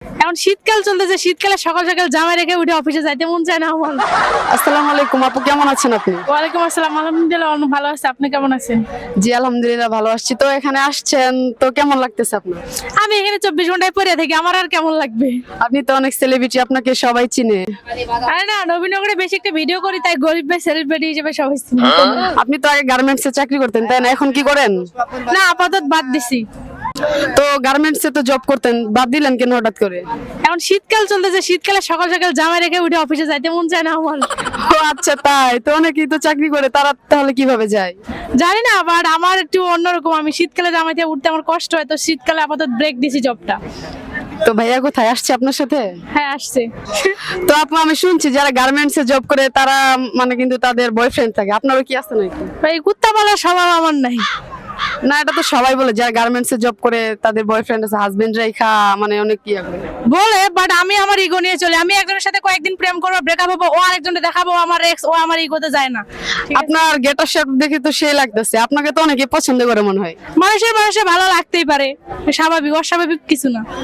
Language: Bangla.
এখন শীতকাল চলতেছে, শীতকালে সকাল সকাল জামা রেখে উঠে অফিসে যাইতে মন চায় না আমার। আসসালামু আলাইকুম আপু, কেমন আছেন আপনি? ওয়ালাইকুম আসসালাম, আলহামদুলিল্লাহ অনেক ভালো আছে। আপনি কেমন আছেন? জি আলহামদুলিল্লাহ ভালো আছি। তো এখানে আসছেন তো কেমন লাগতেছে আপনার? আমি এখানে 24 ঘন্টায় পড়ে থাকি, আমার আর কেমন লাগবে? আপনি তো অনেক সেলিব্রিটি, আপনাকে সবাই চিনে। আরে না, নবীনগরে বেশি একটা ভিডিও করি তাই গরিব ভাই সেলিব্রিটি হিসেবে সবাই চিনে। আপনি তো আগে গার্মেন্টস এ চাকরি করতেন তাই না, এখন কি করেন? না, আপাতত বাদ দিছি। তো গার্মেন্টস এ তো জব করতেন, বাদ দিলেন কেন হঠাৎ করে? এখন শীতকাল চলতেছে, শীতকালে সকাল সকাল জামা রেখে উঠে অফিসে যাইতে মন চায় না আমার। ও আচ্ছা, তাই তো অনেকেই তো চাকরি করে, তারা তাহলে কিভাবে যায়? জানি না, বাট আমার একটু অন্যরকম, আমি শীতকালে জামাইতে উঠতে আমার কষ্ট হয়, তো শীতকালে আপাতত ব্রেক দিছি জবটা। তো ভাইয়া কোথায় আসছে আপনার সাথে? হ্যাঁ, আসছে। তো আপু আমি শুনছি যারা গার্মেন্টস এ জব করে তারা মানে কিন্তু তাদের বয়ফ্রেন্ড থাকে, আপনারও কি আছে নাকি? এই কুত্তা পালার স্বভাব আমার নাই। না, এটা তো সবাই বলে যারা গার্মেন্টস এ জব করে তাদের বয়ফ্রেন্ড আছে, হাজবেন্ড রেখা মানে অনেক ইয়ে করে। বলে, বাট আমি আমার ইগো নিয়ে চলে। আমি একজনের সাথে কয়েকদিন প্রেম করবো, ব্রেকআপ হবো, ও আরেকজনকে দেখাবো আমার এক্স, ও আমার ইগোতে যায় না। ঠিক আছে? আপনার গেট আপ দেখে তো সেই লাগতেছে, আপনাকে তো অনেকে পছন্দ করে মনে হয়। মানুষের ভালো লাগতেই পারে, স্বাভাবিক, অস্বাভাবিক কিছু না।